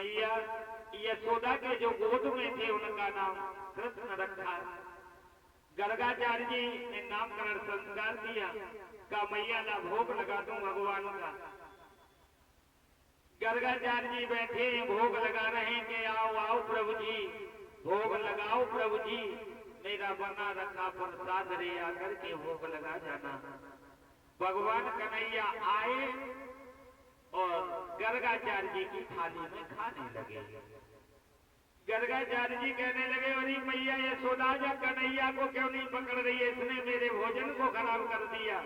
मैया यशोदा के जो गोद में थे उनका नाम कृष्ण रखा। गर्गाचार्य जी ने नामकरण संस्कार दिया का मैया ला भोग लगा दूं भगवान का। गर्गाचार्य जी बैठे भोग लगा रहे हैं कि आओ आओ प्रभु जी भोग लगाओ प्रभु जी, मेरा बना रखा प्रसाद रे आकर के भोग लगा जाना। भगवान कन्हैया आए और गर्गाचार्य जी की थाली में खाने लगे। गर्गाचार्य जी कहने लगे अरे मैया यशोदा या कन्हैया को क्यों नहीं पकड़ रही है, इसने मेरे भोजन को खराब कर दिया।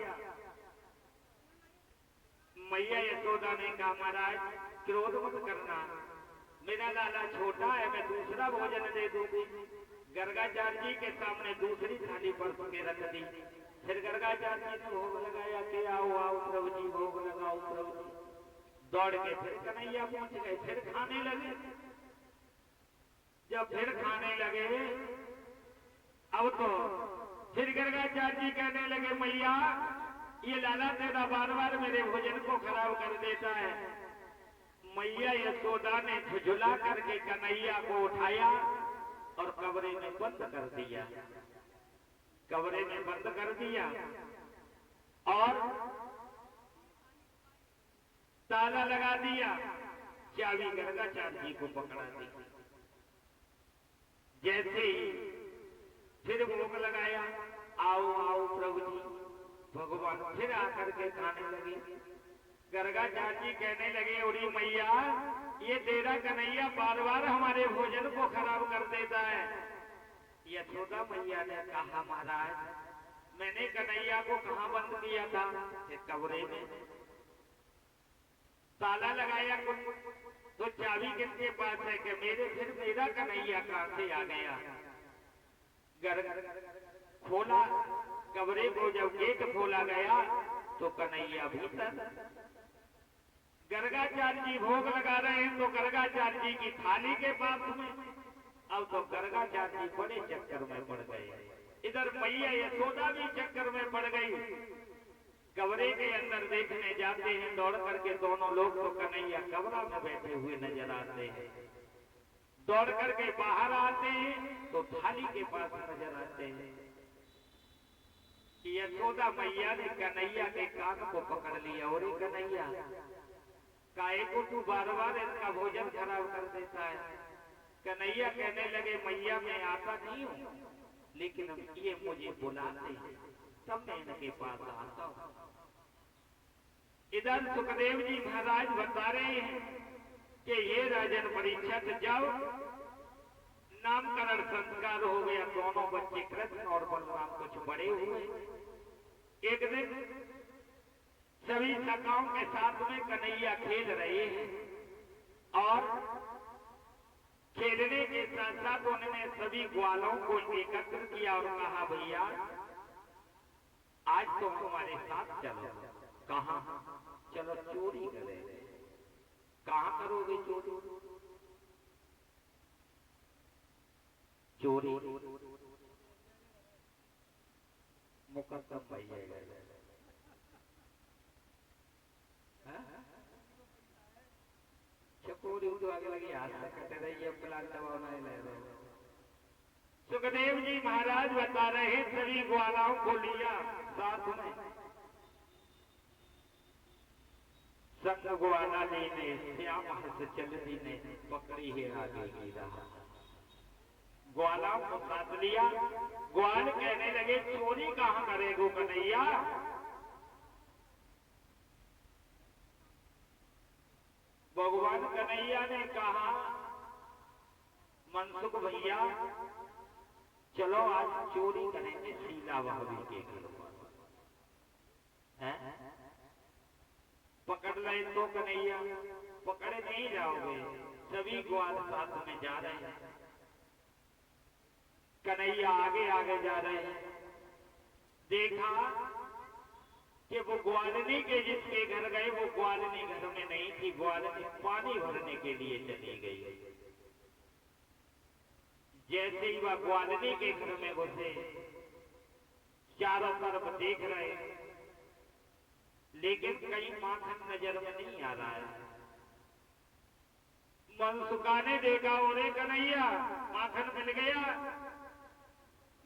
मैया यशोदा ने कहा महाराज क्रोध मत करना, मेरा लाला छोटा है, मैं दूसरा भोजन दे दूंगी। गर्गाचार्य जी के सामने दूसरी थाली पर के रख दी। फिर गर्गाचार्य जी ने भोग लगाया कि आओ आओ प्रभु जी भोग लगाओ प्रभु जी। दौड़ के फिर कन्हैया पहुंच गए, फिर खाने लगे। जब फिर खाने लगे अब तो फिर गर्गाचार्य जी कहने लगे मैया ये लाला तेरा बार बार मेरे भोजन को खराब कर देता है। मैया यशोदा ने झुझुला करके कन्हैया को उठाया और कमरे में बंद कर दिया। कमरे में बंद कर दिया और ताला लगा दिया। चाबी गर्गाचार्य जी को पकड़ा दी। जैसे ही फिर भोग लगाया आओ आओ प्रभु जी, भगवान फिर आकर के खाने लगे। गर्गाचार्य जी कहने लगे उरी मैया ये तेरा कन्हैया बार बार हमारे भोजन को खराब कर देता है। यशोदा मैया ने कहा महाराज मैंने कन्हैया को कहाँ बंद किया था, कमरे में ताला लगाया तो चाबी किसके पास है कि फिर मेरा कन्हैया कहाँ से आ गया। खोला कमरे को, जब गेट खोला गया तो कन्हैया भीतर। गर्गाचार्य जी भोग लगा रहे हैं तो गर्गाचार्य जी की थाली के पास में। अब तो गर्गाचार्य जी बड़े चक्कर में पड़ गए। इधर मैया यशोदा भी चक्कर में पड़ गई। कमरे के अंदर देखने जाते हैं दौड़ करके दोनों लोग, तो कन्हैया कमरा में बैठे हुए नजर आते हैं। दौड़ करके बाहर आते हैं तो थाली के पास नजर आते हैं। यशोदा मैया ने कन्हैया के कान को पकड़ लिया और कन्हैया काहे को तू बार बार इसका भोजन खराब कर देता है। कन्हैया कहने लगे मैया मैं आता नहीं हूँ, लेकिन ये मुझे बुलाते हैं तब मैं इनके पास आता हूँ। इधर सुखदेव जी महाराज बता रहे हैं कि ये राजन परीक्षित जाओ नामकरण संस्कार हो गया। दोनों बच्चे कृष्ण और बलराम कुछ बड़े हुए। एक दिन सभी सखाओं के साथ में कन्हैया खेल रहे हैं और खेलने के साथ साथ उन्होंने सभी ग्वालों को एकत्र किया और कहा भैया आज तो हमारे साथ चलो। कहाँ? चलो चोरी करें। कहाँ करोगे चोरी? चोरी मुकद्दम भैया चकोरी तो आगे लगी हाथ से कटे रही है प्लान दबाना ले रहे। सुखदेव जी महाराज बता रहे सभी ग्वालाओं को लिया साथ में। संग ग्वाला ने श्याम हंस चलती ने पकड़ी है आगे की राह। ग्वालाओं को साथ लिया। ग्वाल कहने लगे चोरी कहाँ करेगो कन्हैया? भगवान कन्हैया ने कहा मनसुख भैया चलो आज चोरी करेंगे शीला भाभी के घर। पकड़ रहे तो कन्हैया पकड़े नहीं जाओगे। सभी ग्वाल साथ में जा रहे हैं। कन्हैया आगे आगे जा रहे हैं। देखा कि वो ग्वालिनी के जिसके घर गए वो ग्वालिनी घर में नहीं थी। ग्वालिनी पानी भरने के लिए चली गई। जैसे ही वह ग्वालिनी के घर में घुसे चारों तरफ देख रहे लेकिन कहीं माखन नजर में नहीं आ रहा है। मनसुखा ने देखा, ओरे कन्हैया माखन मिल गया।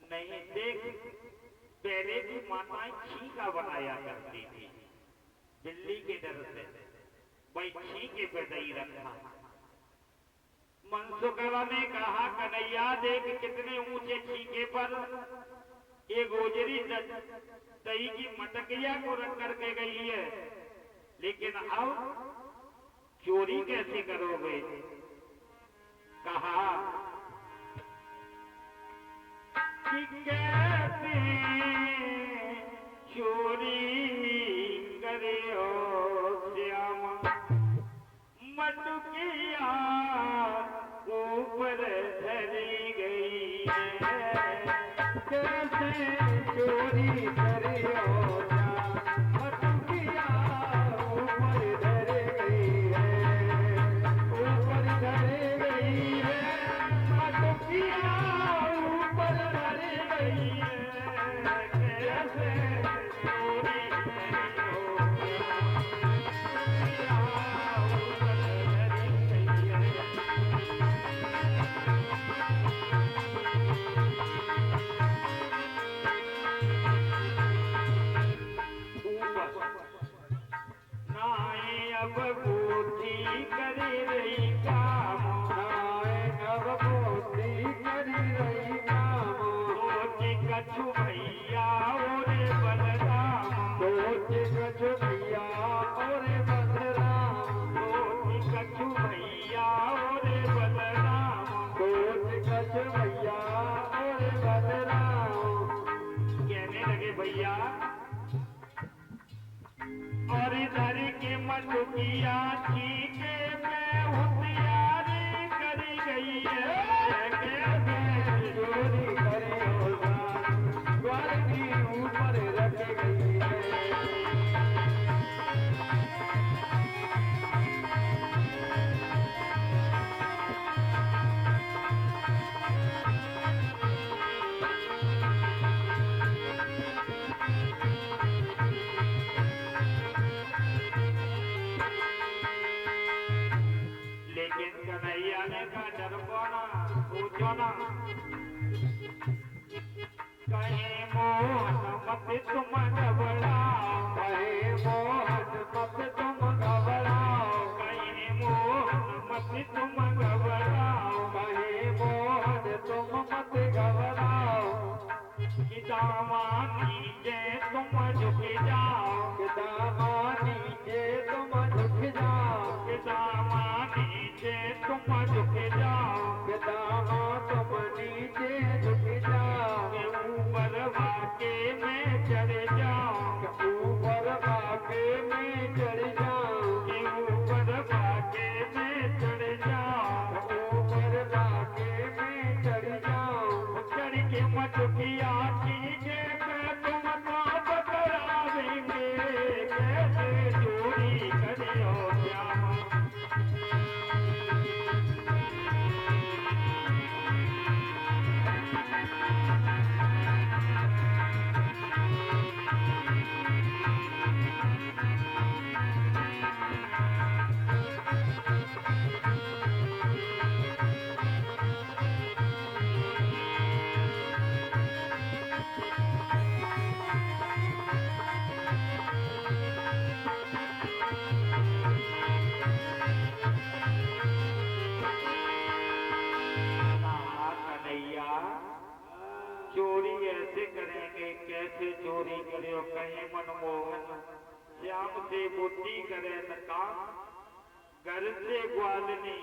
नहीं देख, पहले की माताएं छींका बनाया करती थी बिल्ली के डर से, वही छींके पे दही रखा। मनसुखा ने कहा कन्हैया देख कितने ऊंचे छींके पर ये गोजरी दही की मटकिया को रख करके गई है, लेकिन अब चोरी कैसे करोगे? कहा कि कैसे चोरी करे हो श्याम, मटकिया ऊपर धरी गई है। कैसे चोरी करे हो श्याम, मटकिया ऊपर धरी गई है, ऊपर धरी गई है, मटकिया ऊपर धरी गई है। कैसे चोरी करे हो अब बूढ़ी करी रही काम, अब बूढ़ी करी रही काम, सोची कछु भैया ओरे बलराम, सोची कछु भैया ओरे बलराम, सोची कछु भैया ओरे बलराम, सोची कछु भैया ओरे बलराम। कहने लगे भैया और इधर की मटकिया छींके में होशियारी करी गई है। कैसे चोरी करे हो श्याम, द्वार की ऊपर रख गई है। लेकिन कन्हैया ने कहा डरपो ना, पूछो ना, कहीं मोहन मत तुम घबराओ, कहीं मोहन मत तुम घबराओ, कहीं मोहन मत तुम घबराओ, कहीं मोहन तुम मत घबराओ, कि दामानी जे तुम झुक जाओ, कि दामानी जे तुम झुक जाओ, कि दामानी जे तुम झुक जाओ, कि दामा तुम नीचे झुक जाओ, कि ऊपर वाके में चढ़ जाओ, कि ऊपर वाके में चढ़ जाओ, कि ऊपर वाके में चढ़ जाओ, ऊपर वाके में चढ़ जाओ। चढ़ के मटकिया छींके पे तुम तो पकड़ावेंगे, कैसे चोरी करे हो श्याम। चोरी ऐसे करेंगे, कैसे चोरी करे हो? कहीं मनमोहन श्याम से बुद्धि करे न काम, घर से ग्वालनी